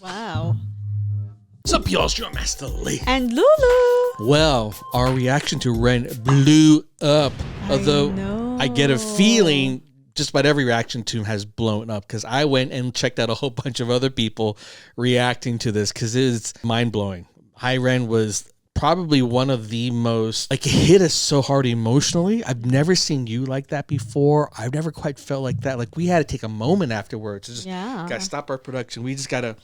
Wow. What's up, y'all? It's your Master Lee. And Lulu. Well, our reaction to Ren blew up. Although I get a feeling just about every reaction to him has blown up, because I went and checked out a whole bunch of other people reacting to this because it's mind-blowing. Hi Ren was probably one of the most, like, it hit us so hard emotionally. I've never seen you like that before. I've never quite felt like that. Like, we had to take a moment afterwards. Just gotta stop our production. We just gotta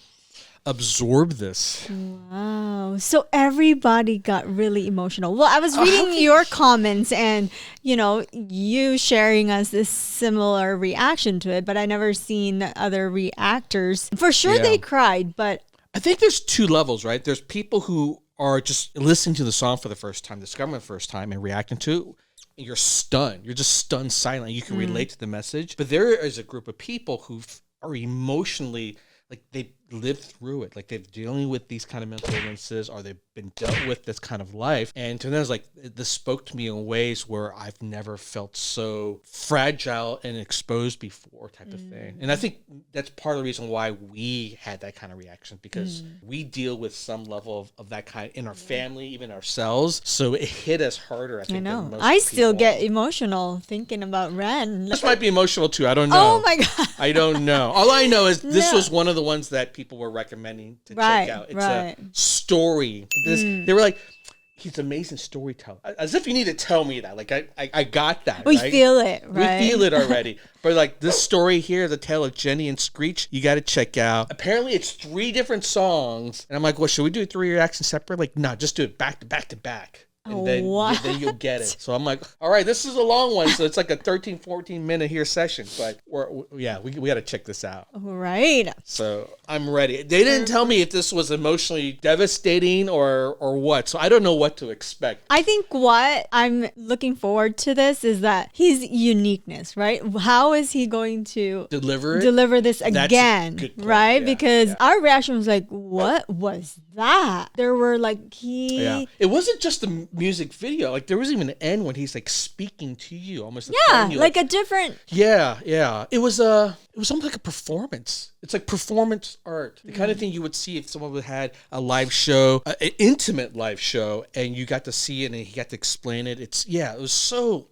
absorb this. Wow. So everybody got really emotional. Well, I was reading your comments and, you sharing us this similar reaction to it, but I never seen other reactors. For sure they cried, but I think there's two levels, right? There's people who are just listening to the song for the first time, discovering it the first time and reacting to it. And you're stunned. You're just stunned silent. You can relate to the message. But there is a group of people who are emotionally, like, they lived through it, like they're dealing with these kind of mental illnesses, or they've been dealt with this kind of life. And to them, it's like, this spoke to me in ways where I've never felt so fragile and exposed before, type of thing. And I think that's part of the reason why we had that kind of reaction, because we deal with some level of that kind in our family, even ourselves. So it hit us harder, I think. I know. Than most I still people. get emotional thinking about Ren. This might be emotional too. I don't know. Oh my God. I don't know. All I know is this was one of the ones that people were recommending to check out. It's a story. They were like, he's an amazing storyteller. As if you need to tell me that. Like, I got that. We feel it, right? We feel it already. But like, this story here, the tale of Jenny and Screech, you got to check out. Apparently it's 3 different songs. And I'm like, well, should we do 3 reactions separate? Like, no, just do it back to back to back. And then you'll get it. So I'm like, all right, this is a long one. So it's like a 13, 14 minute here session. But we got to check this out. Right. So I'm ready. They didn't tell me if this was emotionally devastating or what. So I don't know what to expect. I think what I'm looking forward to this is that his uniqueness, right? How is he going to deliver this again, right? Yeah, because our reaction was like, what was that? There were like, it wasn't just the music video. Like, there was even an end when he's like speaking to you, almost like a different. It was almost like a performance. It's like performance art, the kind of thing you would see if someone had a live show, an intimate live show, and you got to see it and he got to explain it. It was so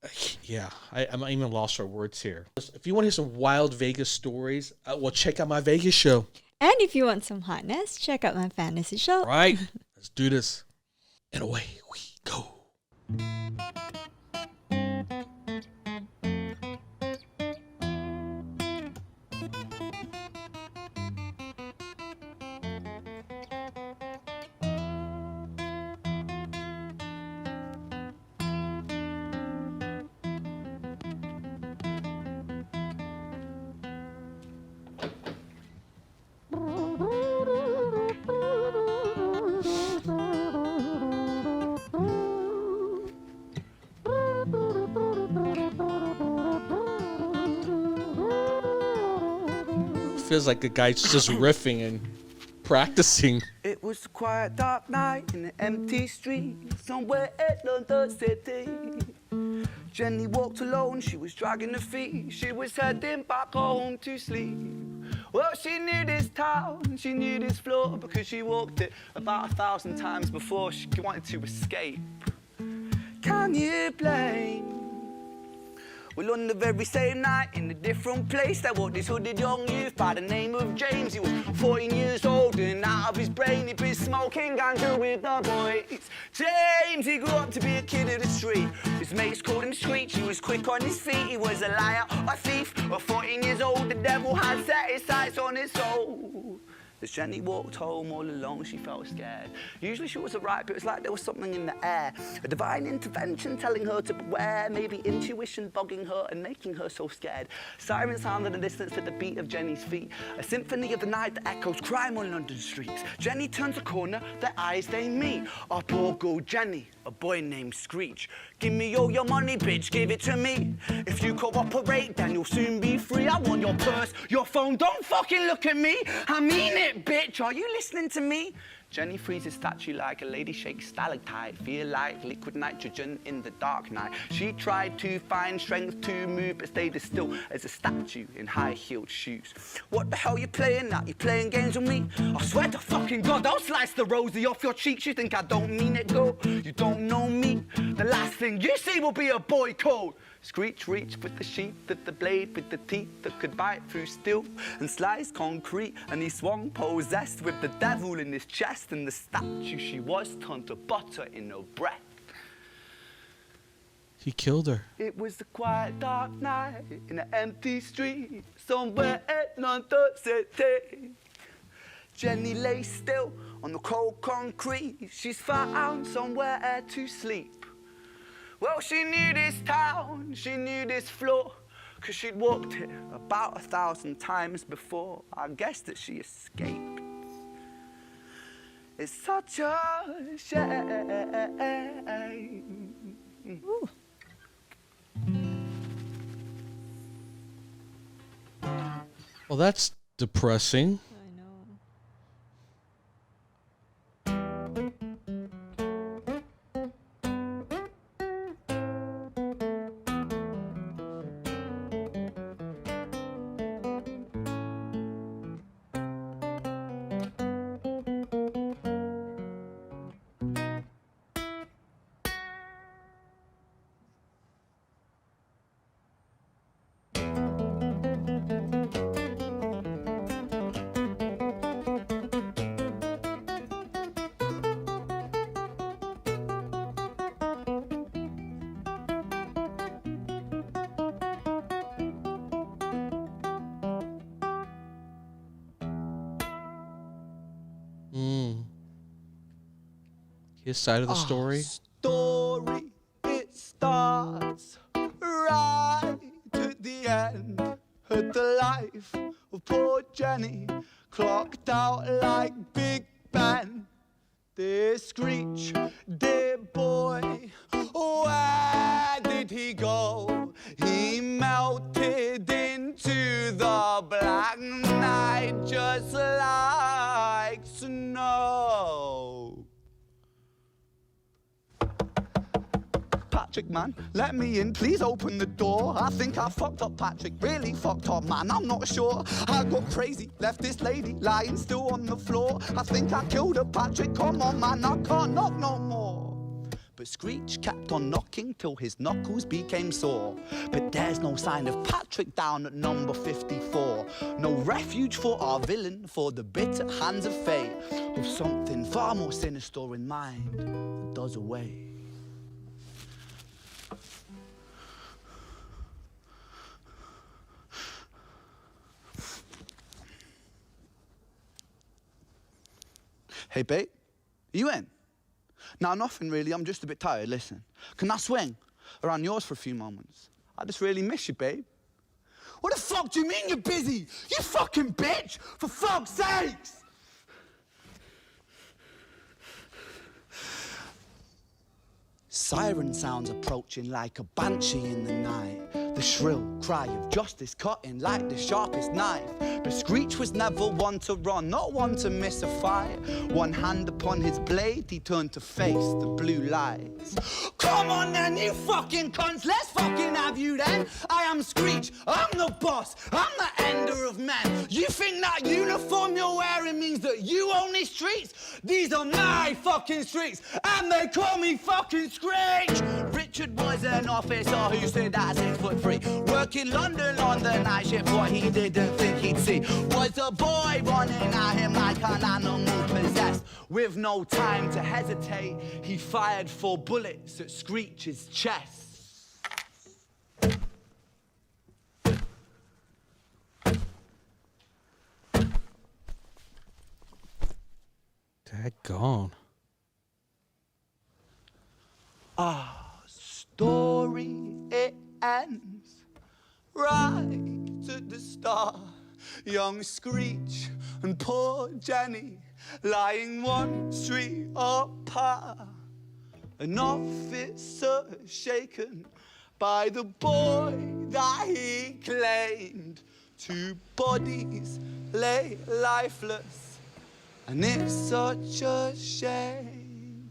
I'm even lost for words here. If you want to hear some wild Vegas stories, well, check out my Vegas show. And if you want some hotness, check out my fantasy show. All right, let's do this. And away we go. Feels like the guy's just riffing and practicing. It was a quiet dark night in an empty street somewhere in London City. Jenny walked alone, she was dragging her feet. She was heading back home to sleep. Well, she knew this town, she knew this floor, because she walked it about 1,000 times before she wanted to escape. Can you blame? Well, on the very same night, in a different place, there walked this hooded young youth by the name of James. He was 14 years old and out of his brain. He'd been smoking ganja with the boys. James, he grew up to be a kid of the street. His mates called him Screech. He was quick on his feet. He was a liar, a thief. At 14 years old, the devil had set his sights on his soul. As Jenny walked home all alone, she felt scared. Usually she was alright, but it was like there was something in the air. A divine intervention telling her to beware, maybe intuition bugging her and making her so scared. Sirens sounded in the distance to the beat of Jenny's feet. A symphony of the night that echoes crime on London streets. Jenny turns a corner, their eyes they meet. Our poor girl Jenny, a boy named Screech. Give me all your money, bitch, give it to me. If you cooperate, then you'll soon be free. I want your purse, your phone, don't fucking look at me. I mean it, bitch, are you listening to me? Jenny freezes statue like a lady shakes stalactite. Feel like liquid nitrogen in the dark night. She tried to find strength to move, but stayed as still as a statue in high-heeled shoes. What the hell you playing at? You playing games with me? I swear to fucking God, I'll slice the rosy off your cheeks. You think I don't mean it, girl? You don't know me. The last thing you see will be a boy code. Screech reached with the sheath of the blade, with the teeth that could bite through steel and slice concrete, and he swung possessed with the devil in his chest, and the statue she was turned to butter in her breath. He killed her. It was a quiet dark night in an empty street somewhere in London City. Jenny lay still on the cold concrete. She's found somewhere to sleep. Well, she knew this town, she knew this floor, 'cause she'd walked here about 1,000 times before. I guess that she escaped. It's such a shame. Ooh. Well, that's depressing. I know. His side of the story. Story, it starts right at the end. At the life of poor Jenny, clocked out like Big Ben. Dear Screech, dear boy, where did he go? He melted into the black night just like snow. Patrick, man, let me in, please open the door. I think I fucked up, Patrick, really fucked up, man, I'm not sure. I got crazy, left this lady lying still on the floor. I think I killed her, Patrick, come on, man, I can't knock no more. But Screech kept on knocking till his knuckles became sore. But there's no sign of Patrick down at number 54. No refuge for our villain, for the bitter hands of fate, with something far more sinister in mind that does away. Hey, babe, are you in? Nah, nothing really, I'm just a bit tired, listen. Can I swing around yours for a few moments? I just really miss you, babe. What the fuck do you mean you're busy? You fucking bitch! For fuck's sakes! Siren sounds approaching like a banshee in the night. The shrill cry of justice cutting like the sharpest knife. But Screech was never one to run, not one to miss a fight. One hand upon his blade, he turned to face the blue lights. Come on then, you fucking cunts, let's fucking have you then. I am Screech, I'm the boss, I'm the ender of men. You think that uniform you're wearing means that you own these streets? These are my fucking streets, and they call me fucking Screech. Richard was an officer who stood at 6'3", working London on the night shift. What he didn't think he'd see was a boy running at him like an animal possessed. With no time to hesitate, he fired 4 bullets at Screech's chest. Daggone. Story, it ends right at the start. Young Screech and poor Jenny lying one street apart. An officer shaken by the boy that he claimed. 2 bodies lay lifeless And it's such a shame.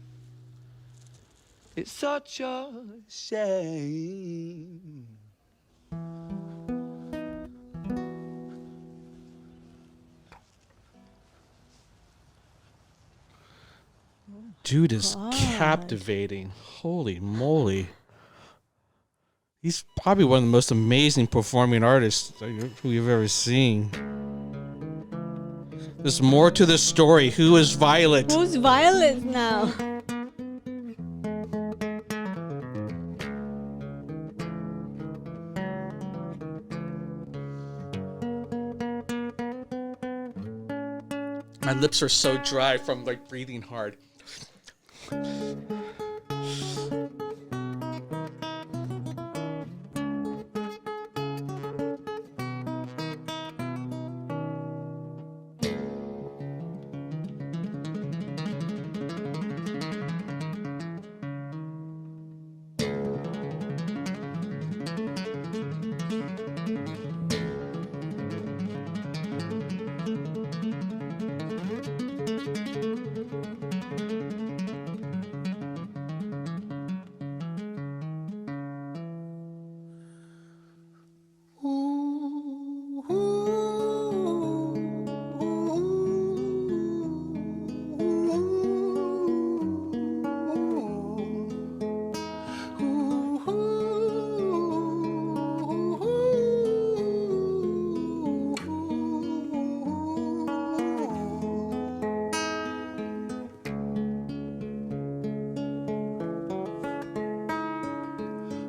It's such a shame. Dude is God. captivating. Holy moly. He's probably one of the most amazing performing artists who you've ever seen. There's more to this story. Who is Violet? Who's Violet now? My lips are so dry from like breathing hard.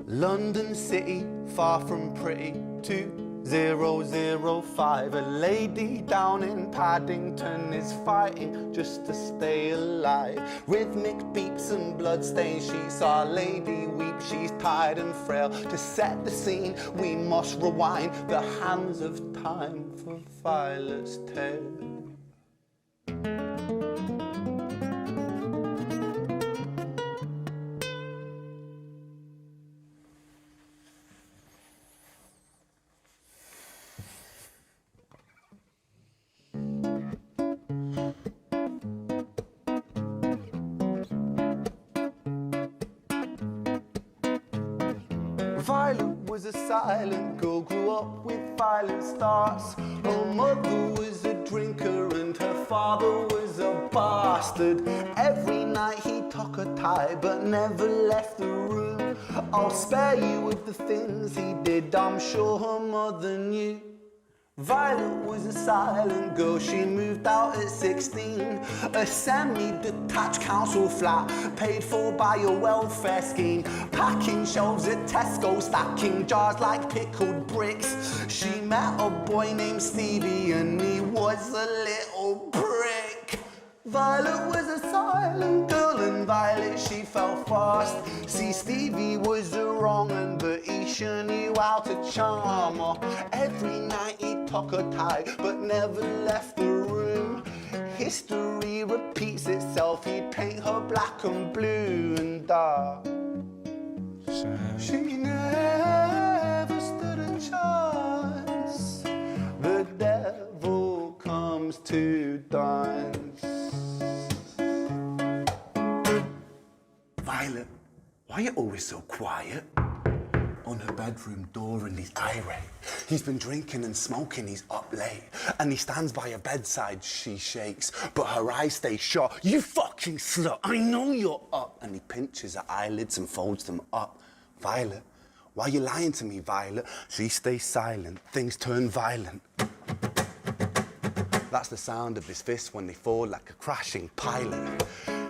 London City, far from pretty, 2005. A lady down in Paddington is fighting just to stay alive. Rhythmic beats and bloodstains, she saw a lady weep, she's tired and frail. To set the scene, we must rewind the hands of time for Violet's tale. Violet was a silent girl, grew up with violent starts. Her mother was a drinker and her father was a bastard. Every night he took her tie but never left the room. I'll spare you with the things he did, I'm sure her mother knew. Violet was a silent girl, she moved out at 16. A semi-detached council flat, paid for by a welfare scheme. Packing shelves at Tesco, stacking jars like pickled bricks. She met a boy named Stevie and he was a little prick. Violet was a silent girl and Violet she fell fast. See, Stevie was a wrong un, but he sure knew how to charm her. Every night he took her tie but never left the room. History repeats itself, he'd paint her black and blue and dark. She never stood a chance. The devil comes to dance. Violet, why are you always so quiet? On her bedroom door and he's irate. He's been drinking and smoking, he's up late. And he stands by her bedside, she shakes, but her eyes stay shut. You fucking slut, I know you're up. And he pinches her eyelids and folds them up. Violet, why are you lying to me, Violet? She stays silent, things turn violent. That's the sound of his fists when they fall like a crashing pilot.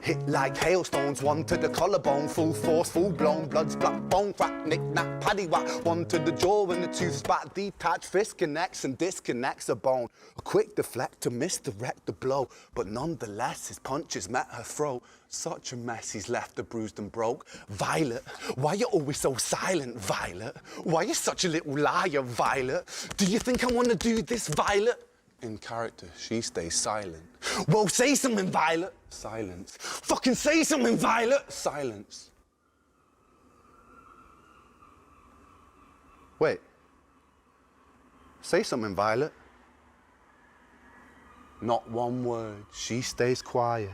Hit like hailstones, one to the collarbone, full force, full blown, blood splat, bone crack, knick-knack, paddywhack, one to the jaw and the tooth spat, detached fist connects and disconnects a bone. A quick deflect to misdirect the blow, but nonetheless his punches met her throat. Such a mess he's left her bruised and broke. Violet, why you always so silent, Violet? Why you such a little liar, Violet? Do you think I want to do this, Violet? In character, she stays silent. Well, say something, Violet. Silence. Fucking say something, Violet. Silence. Wait. Say something, Violet. Not one word, she stays quiet.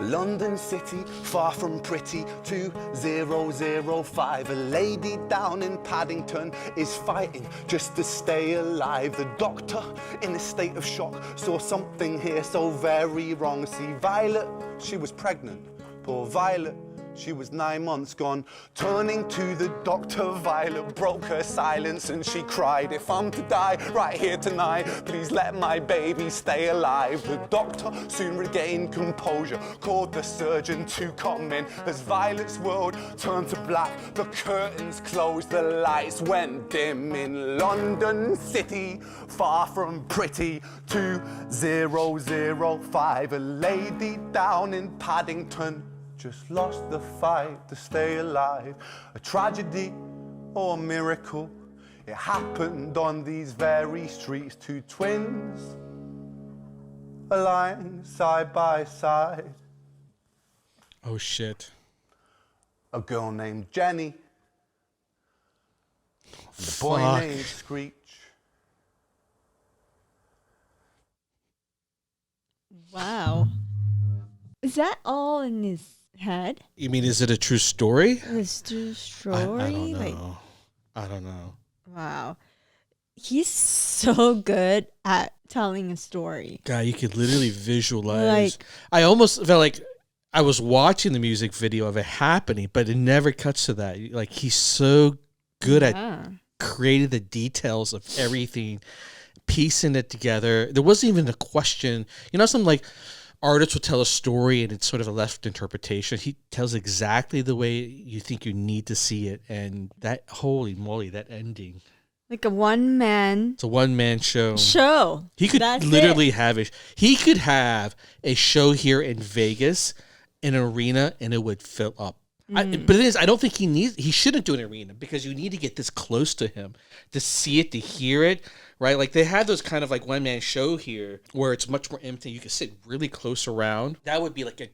London City, far from pretty, 2005. A lady down in Paddington is fighting just to stay alive. The doctor, in a state of shock, saw something here so very wrong. See, Violet, she was pregnant. Poor Violet, she was 9 months gone. Turning to the doctor, Violet broke her silence and she cried, if I'm to die right here tonight, please let my baby stay alive. The doctor soon regained composure, called the surgeon to come in. As Violet's world turned to black, the curtains closed, the lights went dim. In London City, far from pretty, 2005. A lady down in Paddington just lost the fight to stay alive. A tragedy or a miracle, it happened on these very streets. Two twins aligned side by side. Oh shit. A girl named Jenny and a boy Fuck. named Screech. Wow. Is that all in his head? You mean, is it a true story? This true story? I don't know. Like, I don't know. wow. He's so good at telling a story. God, you could literally visualize. Like- I almost felt like I was watching the music video of it happening, but it never cuts to that. Like, he's so good at Yeah. creating the details of everything, piecing it together. There wasn't even a question. You know, some like artists will tell a story and it's sort of a left interpretation. He tells exactly the way you think you need to see it. And that, holy moly, that ending. Like a one-man It's a one-man show. show. He could That's literally it. have he could have a show here in Vegas, in an arena, and it would fill up. But it is, I don't think he shouldn't do an arena because you need to get this close to him to see it, to hear it, right? Like they have those kind of like one-man show here where it's much more empty. You can sit really close around. That would be like an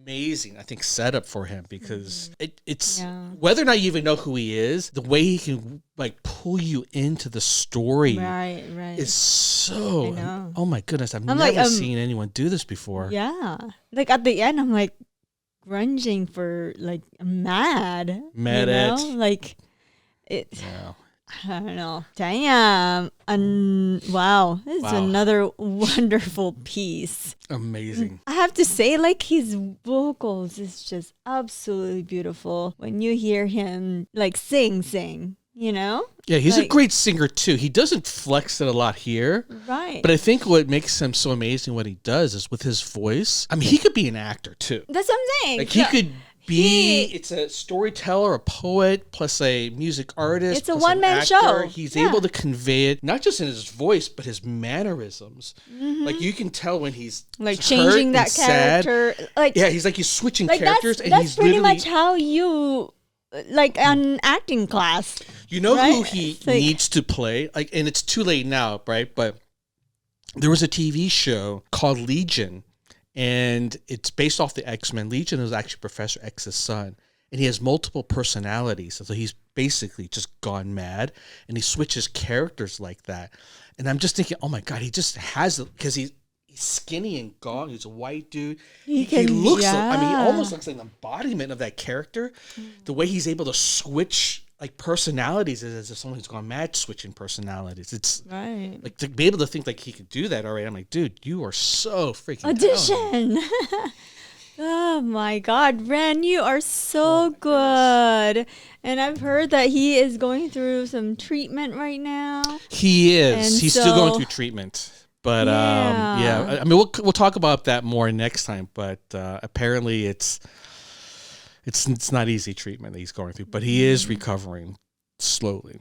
amazing, I think, setup for him because it's Yeah. whether or not you even know who he is, the way he can like pull you into the story Right. is so. I know. Oh my goodness, I've I'm never like, seen anyone do this before. Yeah. Like at the end, I'm like grunging for like mad. Mad you at. know? Like it. Yeah. I don't know. Damn. Wow. This is Wow. another wonderful piece. Amazing. I have to say, like, his vocals is just absolutely beautiful. When you hear him, like, sing, you know? Yeah, he's a Like- great singer too. He doesn't flex it a lot here. Right. But I think what makes him so amazing what he does is with his voice. I mean, he could be an actor too. That's what I'm saying. Like he Yeah. could be it's a storyteller, a poet, plus a music artist. It's a plus an one-man actor. show. He's Yeah. able to convey it not just in his voice, but his mannerisms. Like you can tell when he's Like hurt changing and that sad. character. Like, Yeah, he's switching like characters, and that's he's pretty literally. much how you, like, an acting class. You know right? who he It's like- needs to play? Like, and it's too late now, right? But there was a TV show called Legion, and it's based off the X-Men. Legion is actually Professor X's son, and he has multiple personalities. So he's basically just gone mad, and he switches characters like that. And I'm just thinking, oh my God, he just has it because he's skinny and gaunt. He's a white dude. He looks, I mean, he almost looks like an embodiment of that character. The way he's able to switch like personalities is as if someone who's gone mad switching personalities. It's Right. like to be able to think like he could do that already. I'm like, dude, you are so freaking talented. Audition. Oh my God, Ren, you are so good. And I've heard that he is going through some treatment right now. He is. And He's still going so- through treatment. But Yeah. yeah, I mean, we'll talk about that more next time. But apparently, it's not easy treatment that he's going through. But he is recovering slowly.